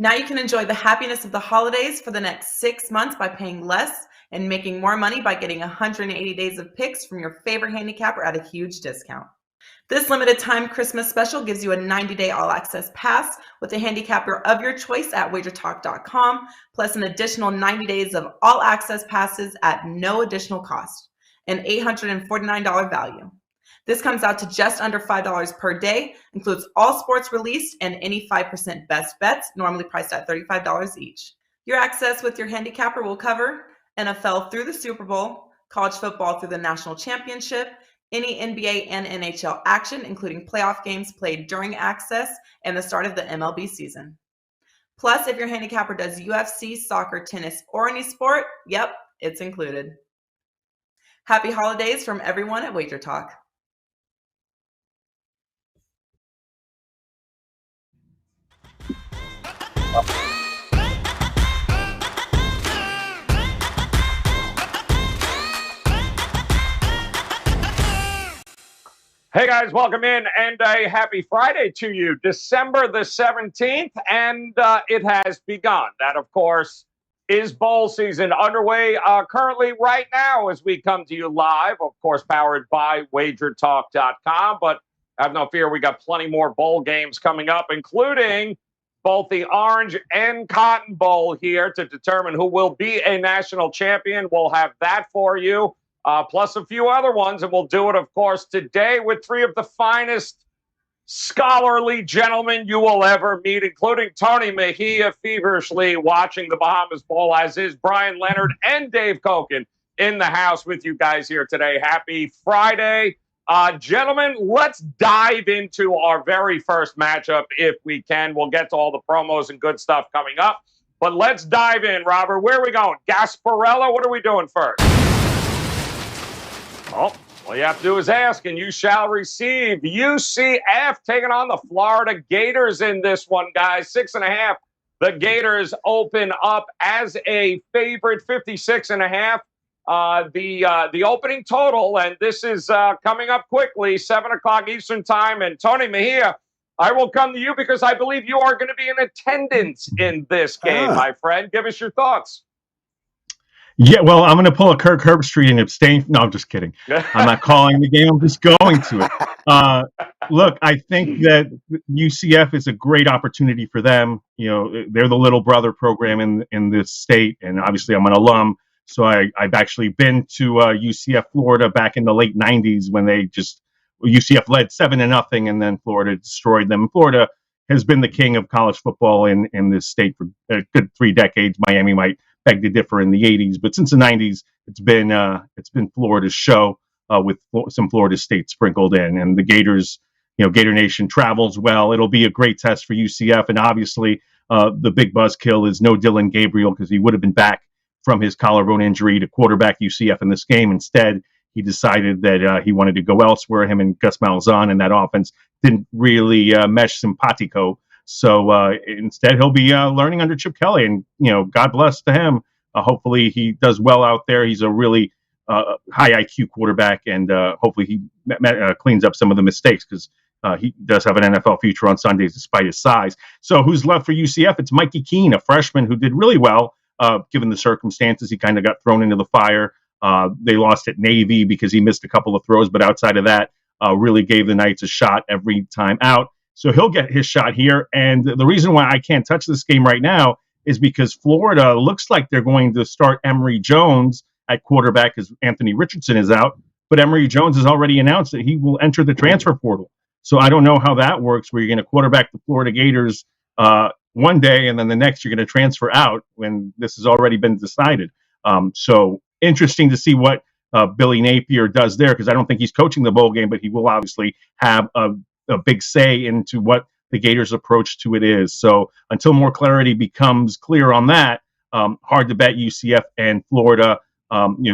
Now you can enjoy the happiness of the holidays for the next 6 months by paying less and making more money by getting 180 days of picks from your favorite handicapper at a huge discount. This limited time Christmas special gives you a 90-day all-access pass with a handicapper of your choice at WagerTalk.com, plus an additional 90 days of all-access passes at no additional cost, an $849 value. This comes out to just under $5 per day, includes all sports released and any 5% best bets, normally priced at $35 each. Your access with your handicapper will cover NFL through the Super Bowl, college football through the national championship, any NBA and NHL action, including playoff games played during access and the start of the MLB season. Plus, if your handicapper does UFC, soccer, tennis, or any sport, yep, it's included. Happy holidays from everyone at WagerTalk. Hey guys, welcome in and a happy Friday to you. December the 17th, and it has begun. That, of course, is bowl season underway currently right now as we come to you live, of course, powered by WagerTalk.com. But have no fear, we got plenty more bowl games coming up, including both the Orange and Cotton Bowl here to determine who will be a national champion. We'll have that for you. Plus a few other ones, and we'll do it, of course, today with three of the finest scholarly gentlemen you will ever meet, including Tony Mejia, feverishly watching the Bahamas Bowl, as is Bryan, Leonard, and Dave Cokin in the house with you guys here today. Happy Friday. Gentlemen, let's dive into our very first matchup if we can. We'll get to all the promos and good stuff coming up, but let's dive in, Robert. Where are we going? Gasparilla, what are we doing first? Oh, all you have to do is ask, and you shall receive. UCF taking on the Florida Gators in this one, guys. 6.5. The Gators open up as a favorite, 56.5. The opening total, and this is coming up quickly, 7 o'clock Eastern time. And Tony Mejia, I will come to you because I believe you are going to be in attendance in this game, my friend. Give us your thoughts. Yeah, well, I'm going to pull a Kirk Herbstreit and abstain. No, I'm just kidding. I'm not calling the game. I'm just going to it. Look, I think that UCF is a great opportunity for them. You know, they're the little brother program in this state, and obviously I'm an alum. So I've actually been to UCF Florida back in the late 90s when UCF led 7-0, and then Florida destroyed them. Florida has been the king of college football in this state for a good 3 decades. Miami might beg to differ in the 80s, but since the 90s, it's been Florida's show with some Florida State sprinkled in. And the Gators, Gator Nation travels well. It'll be a great test for UCF, and obviously the big buzzkill is no Dylan Gabriel because he would have been back from his collarbone injury to quarterback UCF in this game. Instead, he decided that he wanted to go elsewhere. Him and Gus Malzahn and that offense didn't really mesh simpatico. So instead, he'll be learning under Chip Kelly, and God bless to him. Hopefully, he does well out there. He's a really high IQ quarterback, and hopefully, he cleans up some of the mistakes because he does have an NFL future on Sundays despite his size. So, who's left for UCF? It's Mikey Keene, a freshman who did really well given the circumstances. He kind of got thrown into the fire. They lost at Navy because he missed a couple of throws, but outside of that, really gave the Knights a shot every time out. So he'll get his shot here. And the reason why I can't touch this game right now is because Florida looks like they're going to start Emory Jones at quarterback because Anthony Richardson is out. But Emory Jones has already announced that he will enter the transfer portal. So I don't know how that works, where you're going to quarterback the Florida Gators one day and then the next you're going to transfer out when this has already been decided. So interesting to see what Billy Napier does there, because I don't think he's coaching the bowl game, but he will obviously have a big say into what the Gators' approach to it is. So until more clarity becomes clear on that, hard to bet UCF and Florida.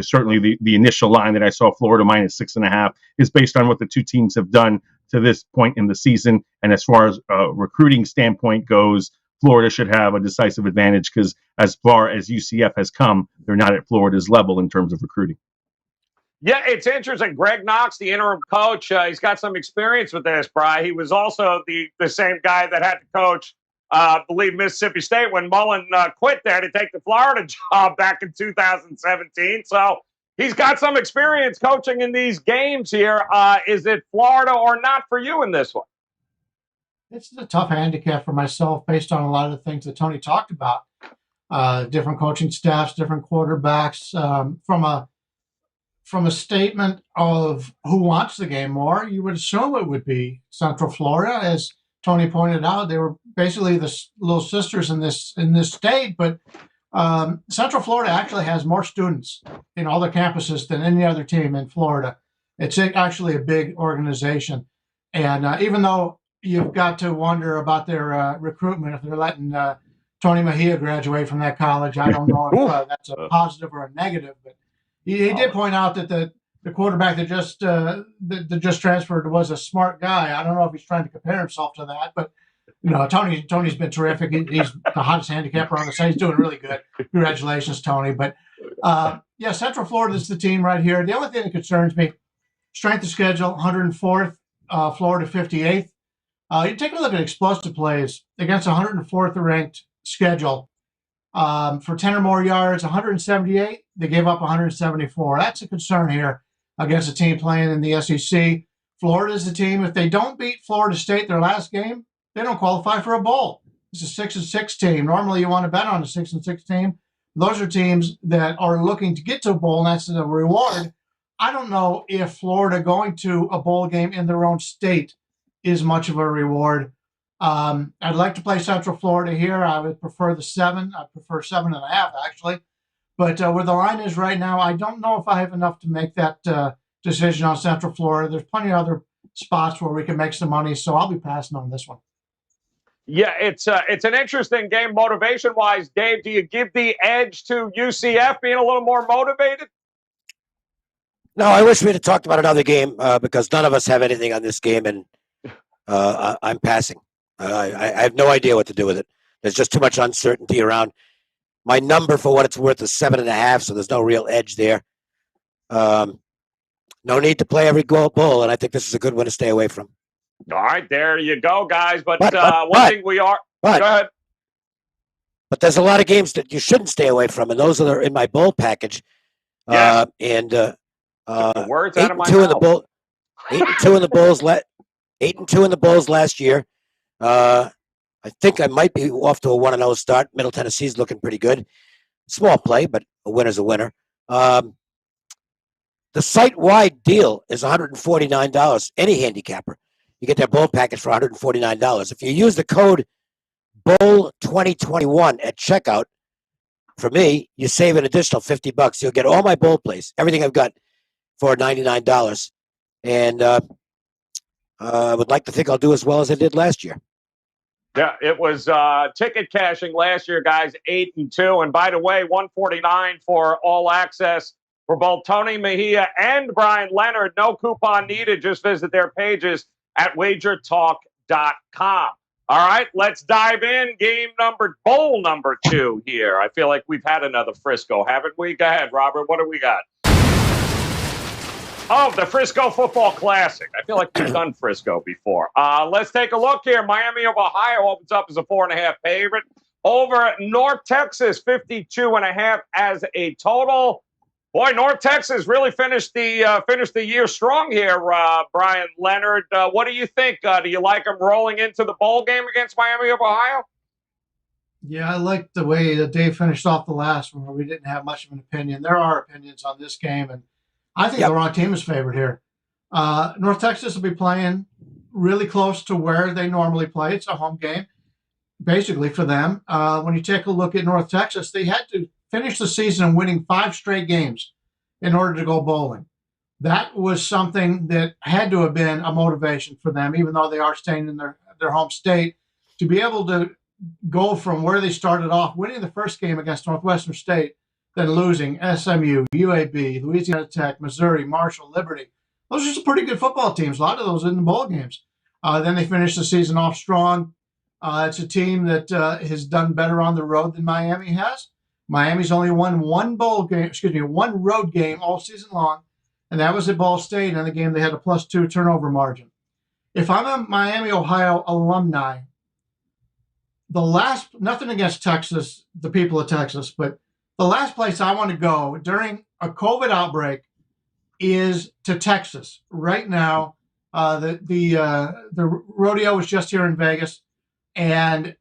Certainly the initial line that I saw, Florida minus 6.5, is based on what the two teams have done to this point in the season. And as far as a recruiting standpoint goes, Florida should have a decisive advantage because as far as UCF has come, they're not at Florida's level in terms of recruiting. Yeah, it's interesting. Greg Knox, the interim coach, he's got some experience with this, Bryan. He was also the same guy that had to coach believe Mississippi State when Mullen quit there to take the Florida job back in 2017. So he's got some experience coaching in these games here. Is it Florida or not for you in this one? It's a tough handicap for myself based on a lot of the things that Tony talked about. Different coaching staffs, different quarterbacks. From a statement of who wants the game more, you would assume it would be Central Florida. As Tony pointed out, they were basically the little sisters in this state. But Central Florida actually has more students in all their campuses than any other team in Florida. It's actually a big organization, and even though you've got to wonder about their recruitment if they're letting Tony Mejia graduate from that college. I don't know if that's a positive or a negative, but he did point out that the quarterback that just transferred was a smart guy. I don't know if he's trying to compare himself to that, but Tony's been terrific. He's the hottest handicapper on the site. He's doing really good. Congratulations, Tony. But Central Florida is the team right here. The only thing that concerns me, strength of schedule, 104th, Florida 58th. You take a look at explosive plays against 104th ranked schedule. For 10 or more yards, 178. They gave up 174. That's a concern here against a team playing in the SEC. Florida is the team. If they don't beat Florida State their last game, they don't qualify for a bowl. It's a 6-6 team. Normally, you want to bet on a 6-6 team. Those are teams that are looking to get to a bowl, and that's the reward. I don't know if Florida going to a bowl game in their own state is much of a reward. I'd like to play Central Florida here. I would prefer the 7. I prefer 7.5 actually. But where the line is right now, I don't know if I have enough to make that decision on Central Florida. There's plenty of other spots where we can make some money, so I'll be passing on this one. Yeah, it's an interesting game motivation-wise. Dave, do you give the edge to UCF being a little more motivated? No, I wish we'd have talked about another game because none of us have anything on this game, and I'm passing. I have no idea what to do with it. There's just too much uncertainty around. My number, for what it's worth, is 7.5, so there's no real edge there. No need to play every bowl, and I think this is a good one to stay away from. All right, there you go, guys. But one thing we are – go ahead. But there's a lot of games that you shouldn't stay away from, and those are in my bowl package. Yeah. Words out of my mouth. 8-2 in the bowls. 8-2 in the bowls last year. I think I might be off to a 1-0 start. Middle Tennessee's looking pretty good. Small play, but a winner's a winner. The site-wide deal is $149. Any handicapper, you get that bowl package for $149. If you use the code BOWL2021 at checkout, for me, you save an additional $50. You'll get all my bowl plays, everything I've got, for $99. And I would like to think I'll do as well as I did last year. Yeah, it was ticket cashing last year, guys, 8-2. And by the way, $149 for all access for both Tony Mejia and Bryan Leonard. No coupon needed. Just visit their pages at WagerTalk.com. All right, let's dive in. Bowl number 2 here. I feel like we've had another Frisco, haven't we? Go ahead, Robert. What do we got? Oh, the Frisco Football Classic. I feel like we've done Frisco before. Let's take a look here. Miami of Ohio opens up as a 4.5 favorite. Over North Texas, 52.5 as a total. Boy, North Texas really finished the year strong here, Bryan Leonard. What do you think? Do you like them rolling into the bowl game against Miami of Ohio? Yeah, I like the way that Dave finished off the last one where we didn't have much of an opinion. There are opinions on this game, and I think the wrong team is favored here. North Texas will be playing really close to where they normally play. It's a home game, basically, for them. When you take a look at North Texas, they had to finish the season winning 5 straight games in order to go bowling. That was something that had to have been a motivation for them, even though they are staying in their home state, to be able to go from where they started off, winning the first game against Northwestern State, then losing SMU, UAB, Louisiana Tech, Missouri, Marshall, Liberty. Those are some pretty good football teams. A lot of those in the bowl games. Then they finished the season off strong. It's a team that has done better on the road than Miami has. Miami's only won one road game all season long, and that was at Ball State. In the game, they had a +2 turnover margin. If I'm a Miami, Ohio alumni, nothing against Texas, the people of Texas, but the last place I want to go during a COVID outbreak is to Texas. Right now, the rodeo was just here in Vegas, and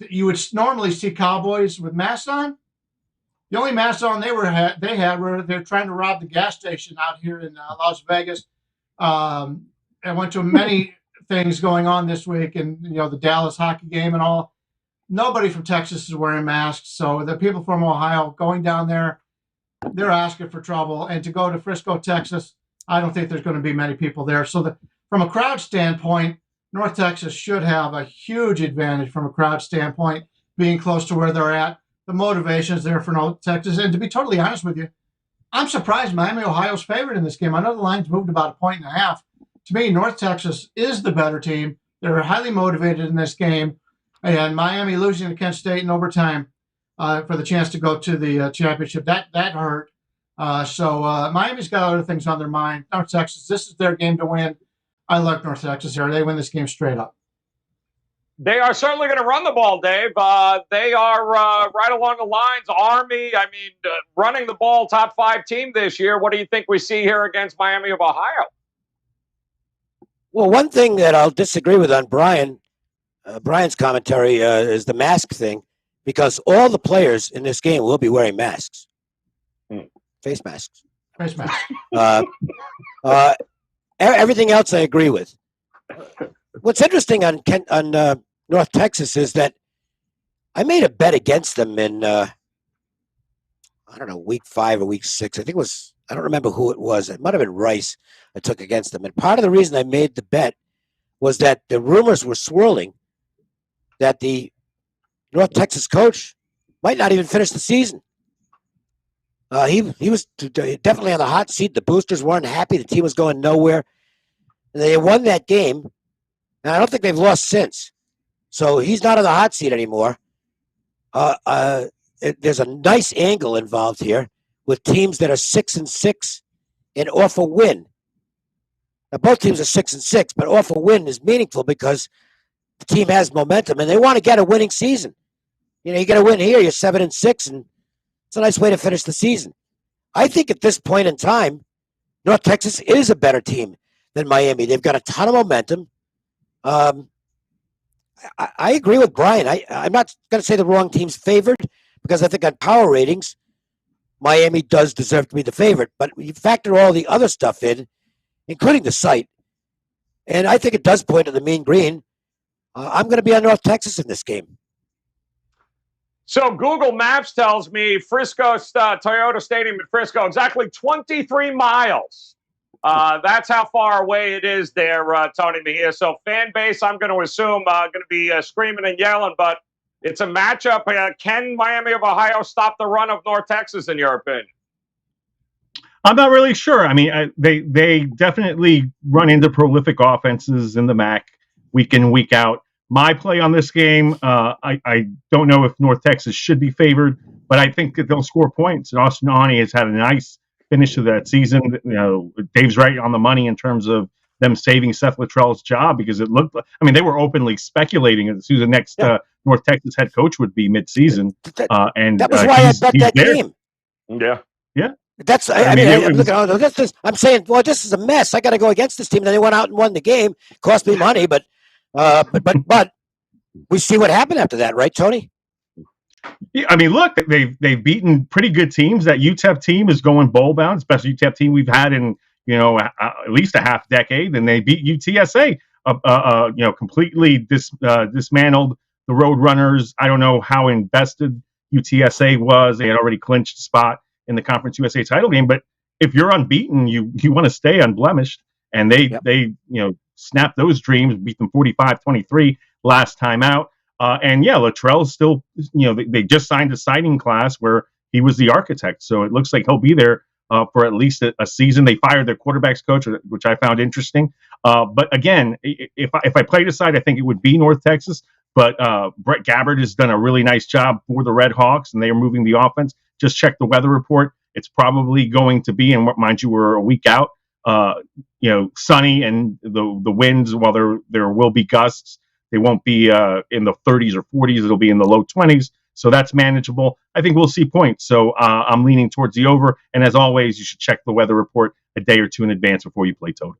you would normally see cowboys with masks on. The only masks on they had were they're trying to rob the gas station out here in Las Vegas. I went to many things going on this week, and the Dallas hockey game and all. Nobody from Texas is wearing masks, so the people from Ohio going down there, they're asking for trouble. And to go to Frisco, Texas, I don't think there's going to be many people there. So from a crowd standpoint, North Texas should have a huge advantage from a crowd standpoint, being close to where they're at. The motivation is there for North Texas. And to be totally honest with you, I'm surprised Miami, Ohio's favored in this game. I know the line's moved about 1.5 points. To me, North Texas is the better team. They're highly motivated in this game. And Miami losing to Kent State in overtime for the chance to go to the championship, that hurt. So Miami's got other things on their mind. North Texas, this is their game to win. I like North Texas here. They win this game straight up. They are certainly going to run the ball, Dave. They are right along the lines. Army, running the ball, top 5 team this year. What do you think we see here against Miami of Ohio? Well, one thing that I'll disagree with on Bryan's commentary is the mask thing, because all the players in this game will be wearing masks, face masks. Face masks. Everything else I agree with. What's interesting on North Texas is that I made a bet against them in week 5 or week 6. I think it was, I don't remember who it was. It might have been Rice I took against them. And part of the reason I made the bet was that the rumors were swirling that the North Texas coach might not even finish the season. He was definitely on the hot seat. The boosters weren't happy. The team was going nowhere. And they won that game, and I don't think they've lost since. So he's not on the hot seat anymore. There's a nice angle involved here with teams that are 6-6 and off a win. Now, both teams are 6-6, but off a win is meaningful because the team has momentum, and they want to get a winning season. You get a win here, you're 7-6, and it's a nice way to finish the season. I think at this point in time, North Texas is a better team than Miami. They've got a ton of momentum. I agree with Bryan. I'm not going to say the wrong team's favored, because I think on power ratings, Miami does deserve to be the favorite. But you factor all the other stuff in, including the site, and I think it does point to the mean green. I'm going to be on North Texas in this game. So Google Maps tells me Frisco, Toyota Stadium in Frisco, exactly 23 miles. That's how far away it is there, Tony Mejia. So fan base, I'm going to assume, going to be screaming and yelling, but it's a matchup. Can Miami of Ohio stop the run of North Texas, in your opinion? I'm not really sure. They definitely run into prolific offenses in the MAC week in, week out. My play on this game, I don't know if North Texas should be favored, but I think that they'll score points. And Austin Aune has had a nice finish to that season. Dave's right on the money in terms of them saving Seth Luttrell's job, because it looked like, they were openly speculating as who the next North Texas head coach would be mid-season. And that was why I bet that game. Yeah. Yeah. That's I'm saying, well, this is a mess. I got to go against this team. Then they went out and won the game. Cost me money, but we see what happened after that, right, Tony? Yeah, look, they've beaten pretty good teams. That UTEP team is going bowl bound, especially UTEP team we've had in at least a half decade. And they beat UTSA, completely dismantled the Roadrunners. I don't know how invested UTSA was. They had already clinched a spot in the Conference USA title game. But if you're unbeaten, you want to stay unblemished. And they snapped those dreams, beat them 45-23 last time out. Luttrell's still, they just signed a signing class where he was the architect. So it looks like he'll be there for at least a season. They fired their quarterbacks coach, which I found interesting. But again, if I played aside, I think it would be North Texas. But Brett Gabbard has done a really nice job for the Red Hawks, and they are moving the offense. Just check the weather report. It's probably going to be, and mind you, we're a week out, sunny, and the winds, while there will be gusts, They won't be in the 30s or 40s. It'll be in the low 20s. So that's manageable. I think we'll see points. So I'm leaning towards the over. And as always, you should check the weather report a day or two in advance before you play totals.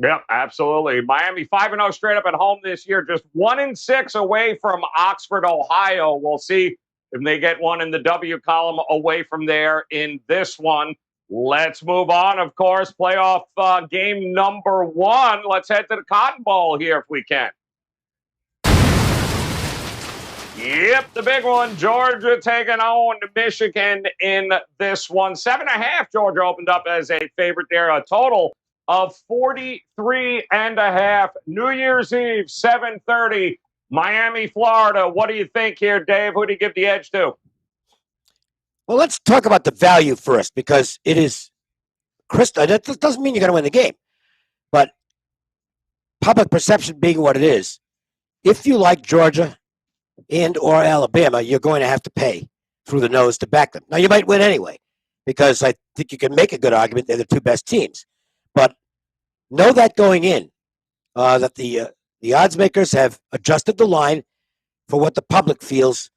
Yeah, absolutely. Miami 5-0 straight up at home this year, just 1-6 away from Oxford, Ohio. We'll see if they get one in the W column away from there in this one. Let's move on, of course. Playoff game number 1. Let's head to the Cotton Bowl here if we can. Yep, the big one. Georgia taking on Michigan in this one. 7.5. Georgia opened up as a favorite there. A total of 43.5. New Year's Eve, 7:30, Miami, Florida. What do you think here, Dave? Who do you give the edge to? Well, let's talk about the value first, because it is crystal. That doesn't mean you're going to win the game, but public perception being what it is, if you like Georgia and or Alabama, you're going to have to pay through the nose to back them. Now, you might win anyway, because I think you can make a good argument they're the two best teams. But know that going in, that the odds makers have adjusted the line for what the public feels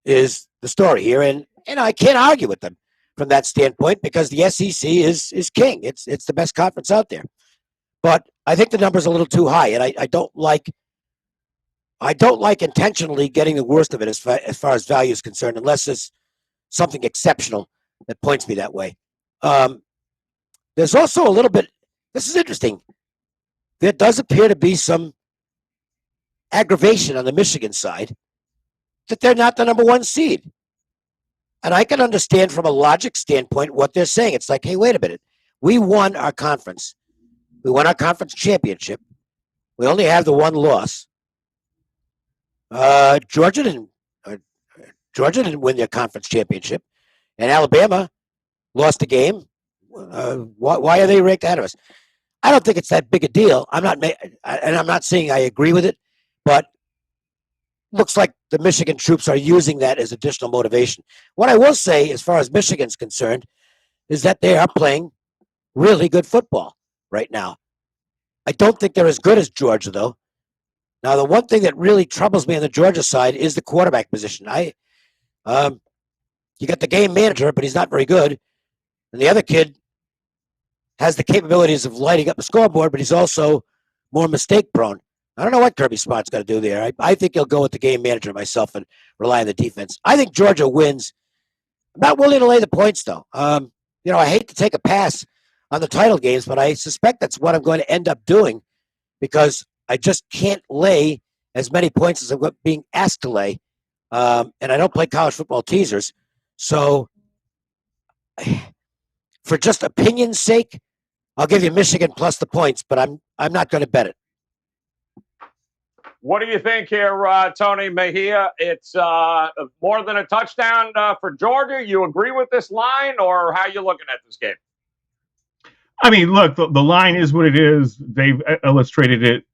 is the story here, and I can't argue with them from that standpoint, because the SEC is king. It's the best conference out there. But I think the number's a little too high, and I don't like intentionally getting the worst of it as far as value is concerned, unless it's something exceptional that points me that way. There's also a little bit, this is interesting, there does appear to be some aggravation on the Michigan side that they're not the number 1 seed. And I can understand from a logic standpoint what they're saying. It's like, hey, wait a minute. We won our conference. We won our conference championship. We only have the 1 loss. Georgia didn't win their conference championship, and Alabama lost a game. Why are they ranked ahead of us? I don't think it's that big a deal. I'm not saying I agree with it, but looks like the Michigan troops are using that as additional motivation. What I will say, as far as Michigan's concerned, is that they are playing really good football right now. I don't think they're as good as Georgia, though. Now, the one thing that really troubles me on the Georgia side is the quarterback position. You got the game manager, but he's not very good. And the other kid has the capabilities of lighting up the scoreboard, but he's also more mistake prone. I don't know what Kirby Smart's got to do there. I think he'll go with the game manager myself and rely on the defense. I think Georgia wins. I'm not willing to lay the points, though. I hate to take a pass on the title games, but I suspect that's what I'm going to end up doing, because I just can't lay as many points as I'm being asked to lay. And I don't play college football teasers. So for just opinion's sake, I'll give you Michigan plus the points, but I'm not going to bet it. What do you think here, Tony Mejia? It's more than a touchdown for Georgia. You agree with this line, or how you looking at this game? I mean, look, the line is what it is. They've illustrated it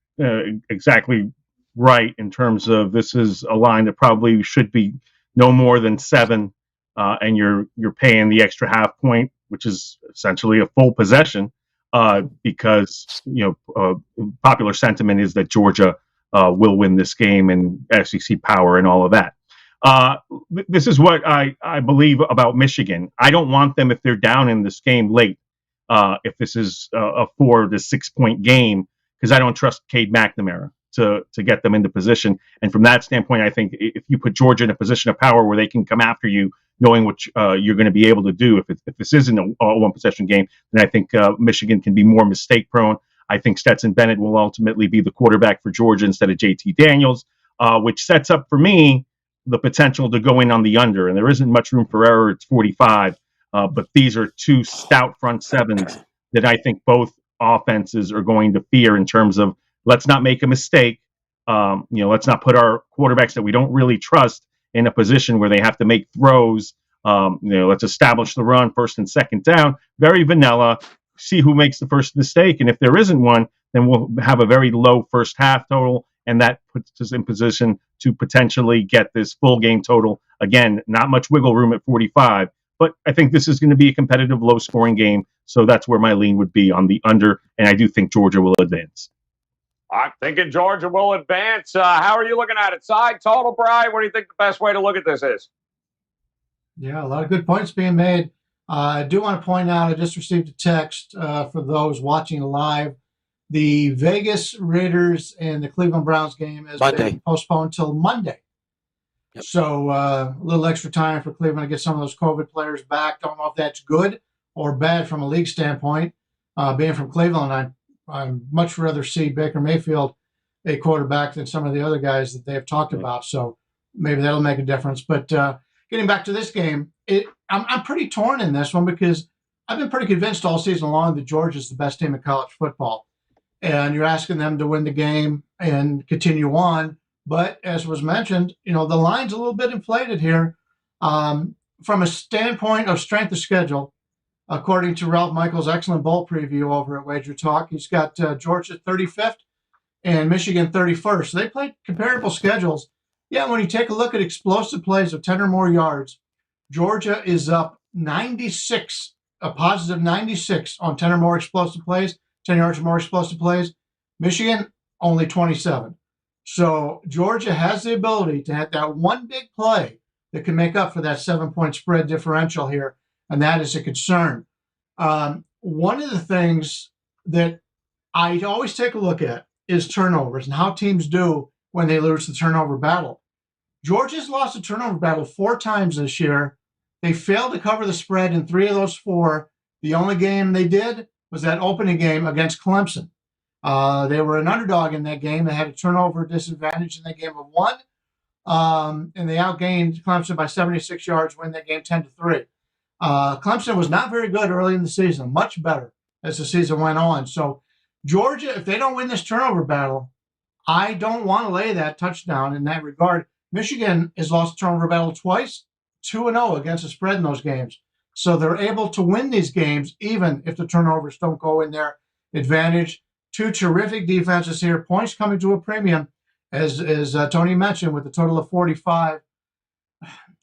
exactly right in terms of this is a line that probably should be no more than 7, and you're paying the extra half point, which is essentially a full possession, because popular sentiment is that Georgia will win this game, and SEC power and all of that. This is what I believe about Michigan. I don't want them, if they're down in this game late, if this is a 4 to 6 point game, because I don't trust Cade McNamara to get them into position. And from that standpoint, I think if you put Georgia in a position of power where they can come after you, knowing what you're going to be able to do, if this isn't a 1 possession game, then I think Michigan can be more mistake prone. I think Stetson Bennett will ultimately be the quarterback for Georgia instead of JT Daniels, which sets up for me the potential to go in on the under. And there isn't much room for error. It's 45. But these are 2 stout front sevens that I think both offenses are going to fear in terms of, let's not make a mistake. Let's not put our quarterbacks that we don't really trust in a position where they have to make throws. Let's establish the run, 1st and 2nd down. Very vanilla. See who makes the first mistake. And if there isn't one, then we'll have a very low first half total. And that puts us in position to potentially get this full game total. Again, not much wiggle room at 45. But I think this is going to be a competitive, low-scoring game, so that's where my lean would be on the under, and I do think Georgia will advance. I'm thinking Georgia will advance. How are you looking at it? Side total, Bryan? What do you think the best way to look at this is? Yeah, a lot of good points being made. I do want to point out, I just received a text for those watching live. The Vegas Raiders and the Cleveland Browns game has been postponed till Monday. Yep. So a little extra time for Cleveland to get some of those COVID players back. Don't know if that's good or bad from a league standpoint. Being from Cleveland, I'd much rather see Baker Mayfield a quarterback than some of the other guys that they've talked about. So maybe that'll make a difference. But getting back to this game, I'm pretty torn in this one because I've been pretty convinced all season long that Georgia's the best team in college football. And you're asking them to win the game and continue on. But as was mentioned, the line's a little bit inflated here. From a standpoint of strength of schedule, according to Ralph Michaels' excellent bowl preview over at WagerTalk, he's got Georgia 35th and Michigan 31st. So they played comparable schedules. Yeah, when you take a look at explosive plays of 10 or more yards, Georgia is up 96, a positive 96 on 10 or more explosive plays, 10 yards or more explosive plays. Michigan, only 27. So Georgia has the ability to have that one big play that can make up for that 7-point spread differential here, and that is a concern. One of the things that I always take a look at is turnovers and how teams do when they lose the turnover battle. Georgia's lost a turnover battle 4 times this year. They failed to cover the spread in 3 of those 4. The only game they did was that opening game against Clemson. They were an underdog in that game. They had a turnover disadvantage in that game of 1. And they outgained Clemson by 76 yards, win that game 10-3. Clemson was not very good early in the season, much better as the season went on. So Georgia, if they don't win this turnover battle, I don't want to lay that touchdown in that regard. Michigan has lost a turnover battle twice, 2-0 against the spread in those games. So they're able to win these games even if the turnovers don't go in their advantage. 2 terrific defenses here. Points coming to a premium, as Tony mentioned, with a total of 45.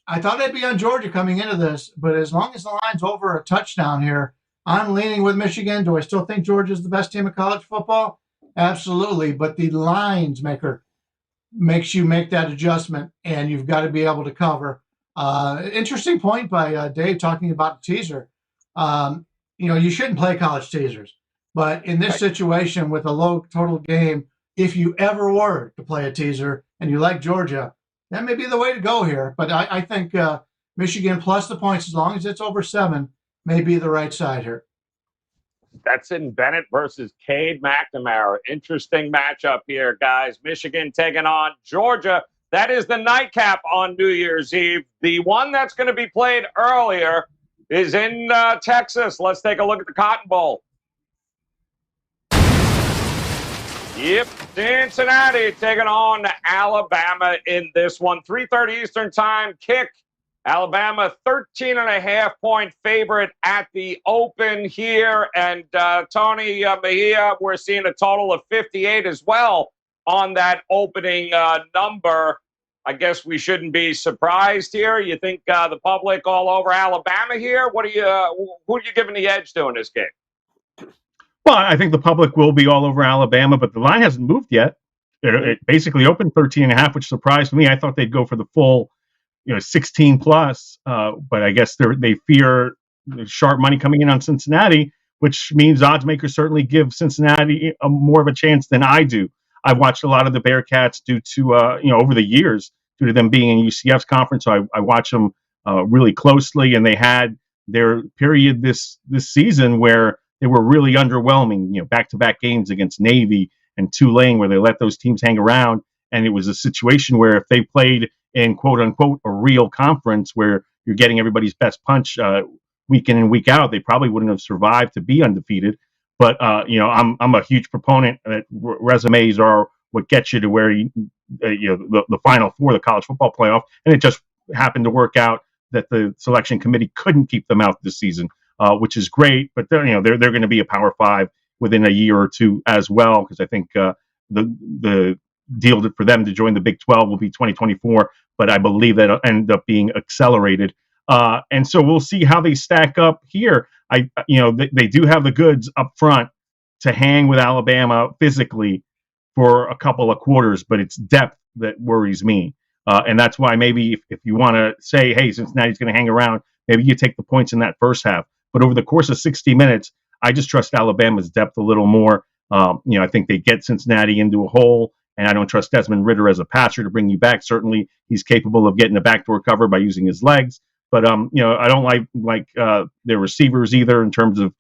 I thought I'd be on Georgia coming into this, but as long as the line's over a touchdown here, I'm leaning with Michigan. Do I still think Georgia's the best team in college football? Absolutely. But the lines maker makes you make that adjustment, and you've got to be able to cover. Interesting point by Dave talking about the teaser. You shouldn't play college teasers. But in this situation with a low total game, if you ever were to play a teaser and you like Georgia, that may be the way to go here. But I think Michigan plus the points, as long as it's over 7, may be the right side here. That's in Bennett versus Cade McNamara. Interesting matchup here, guys. Michigan taking on Georgia. That is the nightcap on New Year's Eve. The one that's going to be played earlier is in Texas. Let's take a look at the Cotton Bowl. Yep, Cincinnati taking on Alabama in this one. 3:30 Eastern time kick. Alabama 13.5-point favorite at the open here. And Tony Mejia, we're seeing a total of 58 as well on that opening number. I guess we shouldn't be surprised here. You think the public all over Alabama here? Who are you giving the edge to in this game? Well, I think the public will be all over Alabama, but the line hasn't moved yet. It basically opened 13.5, which surprised me. I thought they'd go for the full, 16 plus. But I guess they fear sharp money coming in on Cincinnati, which means odds makers certainly give Cincinnati more of a chance than I do. I've watched a lot of the Bearcats due to, over the years, due to them being in UCF's conference. So I watch them really closely, and they had their period this season where they were really underwhelming, back-to-back games against Navy and Tulane where they let those teams hang around. And it was a situation where if they played in, quote-unquote, a real conference where you're getting everybody's best punch week in and week out, they probably wouldn't have survived to be undefeated. But, I'm a huge proponent that resumes are what gets you to where, the Final Four, the college football playoff. And it just happened to work out that the selection committee couldn't keep them out this season. Which is great, but they're going to be a Power 5 within a year or two as well, because I think the deal for them to join the Big 12 will be 2024, but I believe that'll end up being accelerated. And so we'll see how they stack up here. They do have the goods up front to hang with Alabama physically, for a couple of quarters, but it's depth that worries me. And that's why maybe if you want to say, hey, Cincinnati's going to hang around, maybe you take the points in that first half. But over the course of 60 minutes, I just trust Alabama's depth a little more. I think they get Cincinnati into a hole, and I don't trust Desmond Ridder as a passer to bring you back. Certainly, he's capable of getting a backdoor cover by using his legs. But I don't like their receivers either in terms of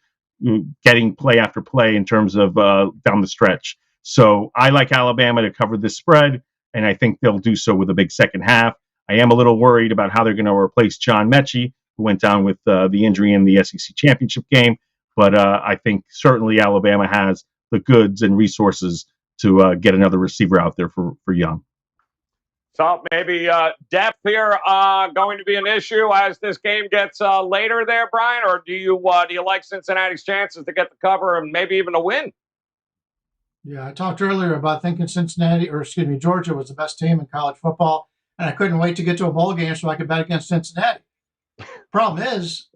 getting play after play in terms of down the stretch. So I like Alabama to cover this spread, and I think they'll do so with a big second half. I am a little worried about how they're going to replace John Mechie, who went down with the injury in the SEC championship game. But I think certainly Alabama has the goods and resources to get another receiver out there for Young. So maybe depth here going to be an issue as this game gets later there, Bryan? Or do you like Cincinnati's chances to get the cover and maybe even a win? Yeah, I talked earlier about thinking Georgia was the best team in college football, and I couldn't wait to get to a bowl game so I could bet against Cincinnati. Problem is,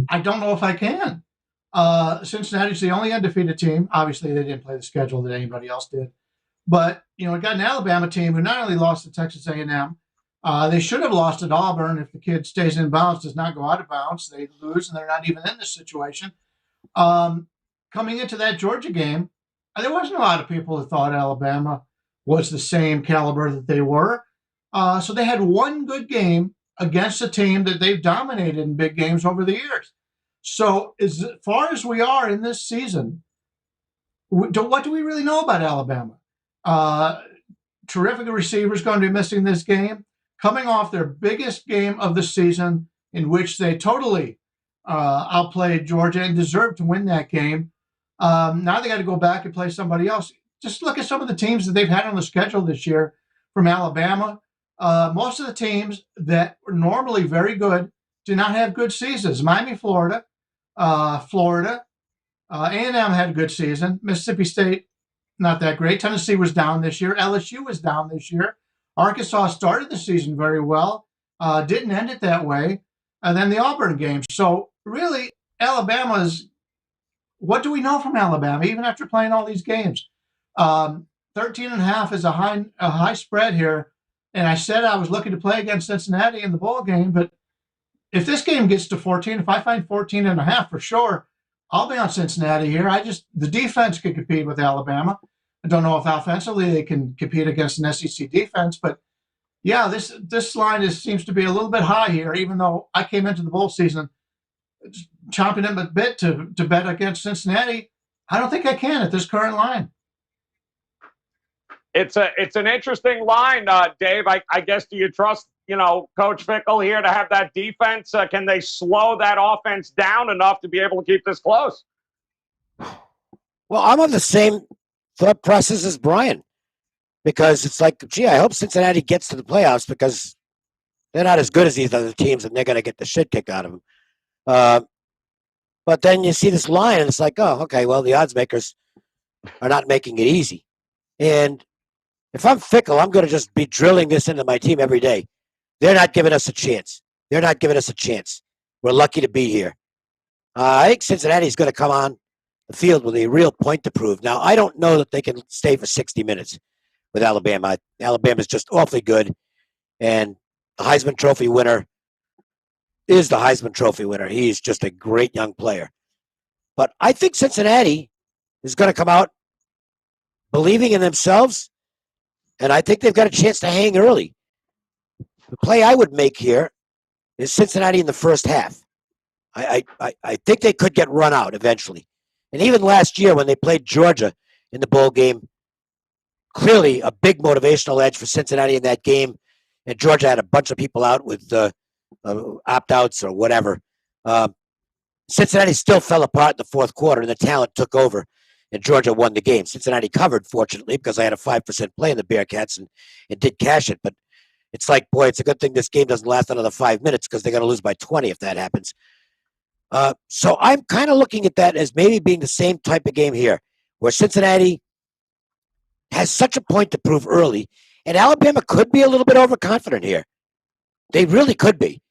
I don't know if I can. Cincinnati's the only undefeated team. Obviously, they didn't play the schedule that anybody else did. But, we got an Alabama team who not only lost to Texas A&M, they should have lost at Auburn. If the kid stays in bounds, does not go out of bounds, they lose, and they're not even in this situation. Coming into that Georgia game, there wasn't a lot of people who thought Alabama was the same caliber that they were. So they had one good game against a team that they've dominated in big games over the years. So as far as we are in this season, what do we really know about Alabama? Terrific receivers going to be missing this game, coming off their biggest game of the season in which they totally outplayed Georgia and deserved to win that game. Now they got to go back and play somebody else. Just look at some of the teams that they've had on the schedule this year from Alabama. Most of the teams that were normally very good do not have good seasons. Miami, Florida, A&M had a good season. Mississippi State, not that great. Tennessee was down this year. LSU was down this year. Arkansas started the season very well, didn't end it that way. And then the Auburn game. So really, what do we know from Alabama, even after playing all these games? 13.5 is a high spread here. And I said I was looking to play against Cincinnati in the bowl game, but if this game gets to 14, if I find 14.5 for sure, I'll be on Cincinnati here. The defense could compete with Alabama. I don't know if offensively they can compete against an SEC defense, but yeah, this line seems to be a little bit high here, even though I came into the bowl season chomping at a bit to bet against Cincinnati. I don't think I can at this current line. It's an interesting line, Dave. I guess, do you trust, Coach Fickell here to have that defense? Can they slow that offense down enough to be able to keep this close? Well, I'm on the same thought process as Bryan, because it's like, I hope Cincinnati gets to the playoffs because they're not as good as these other teams and they're going to get the shit kicked out of them. But then you see this line and it's like, oh, okay, well, the odds makers are not making it easy. And if I'm Fickell, I'm going to just be drilling this into my team every day. They're not giving us a chance. We're lucky to be here. I think Cincinnati's going to come on the field with a real point to prove. Now, I don't know that they can stay for 60 minutes with Alabama. Alabama's just awfully good. And the Heisman Trophy winner is the Heisman Trophy winner. He's just a great young player. But I think Cincinnati is going to come out believing in themselves, and I think they've got a chance to hang early. The play I would make here is Cincinnati in the first half. I think they could get run out eventually. And even last year when they played Georgia in the bowl game, clearly a big motivational edge for Cincinnati in that game. And Georgia had a bunch of people out with opt-outs or whatever. Cincinnati still fell apart in the fourth quarter, and the talent took over, and Georgia won the game. Cincinnati covered, fortunately, because I had a 5% play in the Bearcats and did cash it. But it's like, boy, it's a good thing this game doesn't last another 5 minutes because they're going to lose by 20 if that happens. So I'm kind of looking at that as maybe being the same type of game here, where Cincinnati has such a point to prove early, and Alabama could be a little bit overconfident here. They really could be.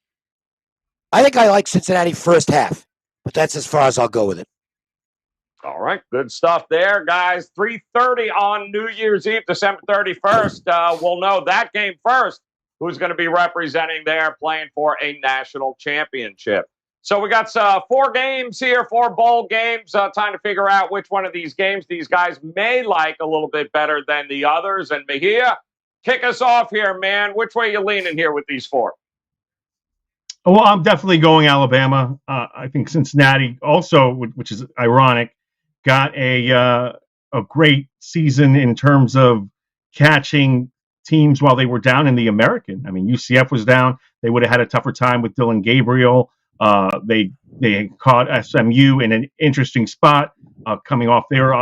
I think I like Cincinnati first half, but that's as far as I'll go with it. All right, good stuff there, guys. 3:30 on New Year's Eve, December 31st. We'll know that game first, who's going to be representing there, playing for a national championship. So we got 4 games here, 4 bowl games. Time to figure out which one of these games these guys may like a little bit better than the others. And Mejia, kick us off here, man. Which way you leaning here with these 4? Well, I'm definitely going Alabama. I think Cincinnati also, which is ironic, got a great season in terms of catching teams while they were down in the American. I mean, UCF was down. They would have had a tougher time with Dylan Gabriel. They caught SMU in an interesting spot, coming off their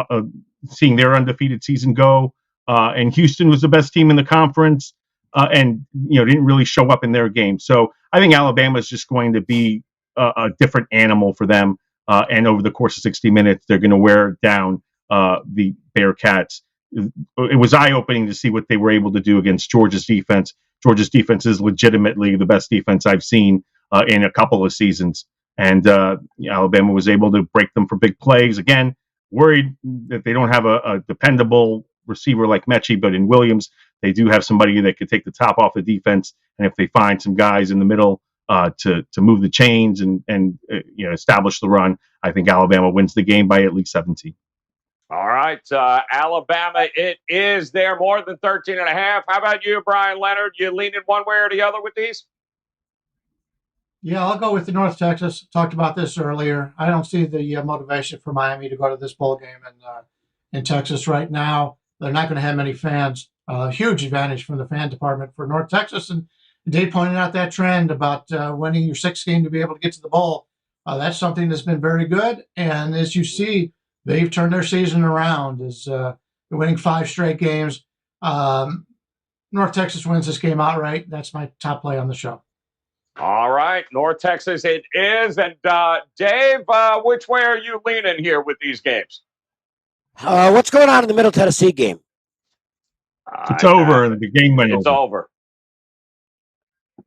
seeing their undefeated season go. And Houston was the best team in the conference, and didn't really show up in their game. So I think Alabama is just going to be a different animal for them. And over the course of 60 minutes, they're going to wear down the Bearcats. It was eye-opening to see what they were able to do against Georgia's defense. Georgia's defense is legitimately the best defense I've seen in a couple of seasons. And Alabama was able to break them for big plays. Again, worried that they don't have a dependable receiver like Mejia, but in Williams, they do have somebody that could take the top off the defense. And if they find some guys in the middle to move the chains and establish the run, I think Alabama wins the game by at least 17. All right, Alabama, it is there more than 13.5. How about you, Bryan Leonard? You leaning one way or the other with these? Yeah, I'll go with the North Texas. Talked about this earlier. I don't see the motivation for Miami to go to this bowl game in Texas right now. They're not going to have many fans. Huge advantage from the fan department for North Texas. And Dave pointed out that trend about winning your 6th game to be able to get to the bowl. That's something that's been very good. And as you see, they've turned their season around. They're winning 5 straight games. North Texas wins this game outright. That's my top play on the show. All right, North Texas it is. And Dave, which way are you leaning here with these games? What's going on in the Middle Tennessee game? It's over. The game went It's over.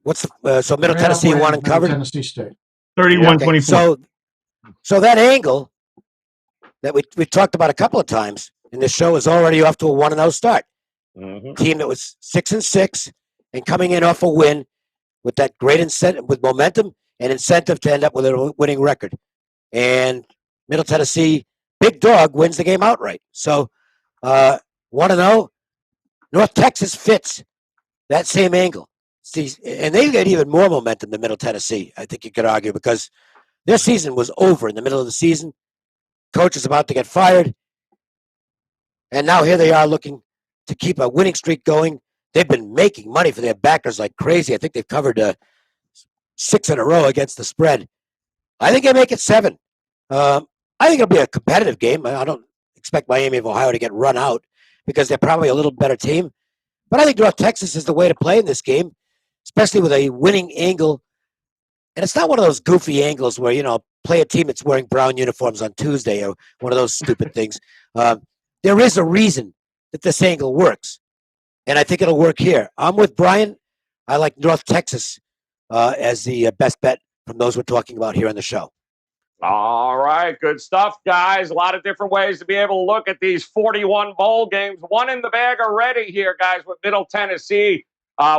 What's so Middle Tennessee won and covered? Tennessee State. 31-24. So that angle that we talked about a couple of times in this show is already off to a 1-0 start. Mm-hmm. Team that was 6-6 and coming in off a win with that great incentive, with momentum and incentive to end up with a winning record. And Middle Tennessee, big dog, wins the game outright. So 1-0, North Texas fits that same angle. See, and they get even more momentum than Middle Tennessee, I think you could argue, because their season was over in the middle of the season. Coach is about to get fired. And now here they are looking to keep a winning streak going. They've been making money for their backers like crazy. I think they've covered 6 in a row against the spread. I think they make it 7. I think it'll be a competitive game. I don't expect Miami of Ohio to get run out because they're probably a little better team. But I think North Texas is the way to play in this game, especially with a winning angle. And it's not one of those goofy angles where, play a team that's wearing brown uniforms on Tuesday or one of those stupid things. There is a reason that this angle works. And I think it'll work here. I'm with Bryan. I like North Texas as the best bet from those we're talking about here on the show. All right, good stuff, guys. A lot of different ways to be able to look at these 41 bowl games. One in the bag already here, guys, with Middle Tennessee.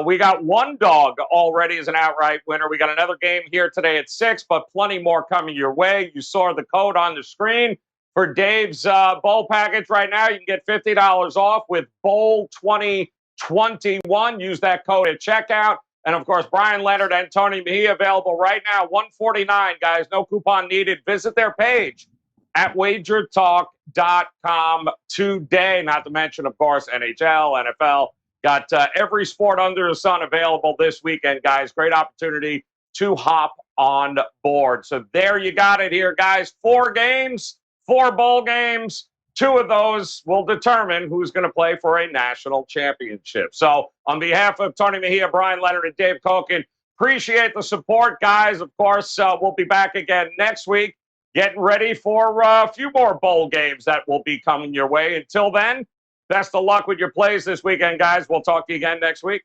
We got one dog already as an outright winner. We got another game here today at 6, but plenty more coming your way. You saw the code on the screen for Dave's bowl package right now. You can get $50 off with Bowl 2021. Use that code at checkout. And, of course, Bryan Leonard and Tony Mejia available right now. $149, guys. No coupon needed. Visit their page at WagerTalk.com today. Not to mention, of course, NHL, NFL. Got every sport under the sun available this weekend, guys. Great opportunity to hop on board. So there you got it here, guys. 4 games, 4 bowl games. 2 of those will determine who's going to play for a national championship. So on behalf of Tony Mejia, Bryan Leonard, and Dave Cokin, appreciate the support, guys. Of course, we'll be back again next week, getting ready for a few more bowl games that will be coming your way. Until then, best of luck with your plays this weekend, guys. We'll talk to you again next week.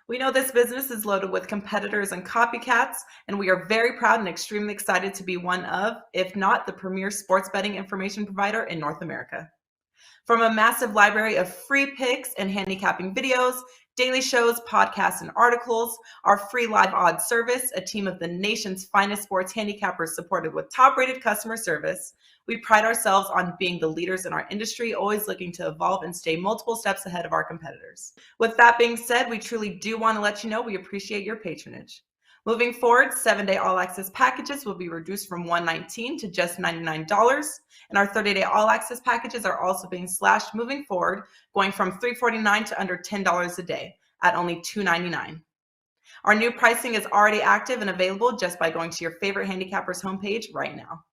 We know this business is loaded with competitors and copycats, and we are very proud and extremely excited to be one of, if not the premier sports betting information provider in North America. From a massive library of free picks and handicapping videos, daily shows, podcasts, and articles, our free live odds service, a team of the nation's finest sports handicappers supported with top-rated customer service, we pride ourselves on being the leaders in our industry, always looking to evolve and stay multiple steps ahead of our competitors. With that being said, we truly do want to let you know we appreciate your patronage. Moving forward, 7-day all-access packages will be reduced from $119 to just $99, and our 30-day all-access packages are also being slashed moving forward, going from $349 to under $10 a day at only $299. Our new pricing is already active and available just by going to your favorite handicapper's homepage right now.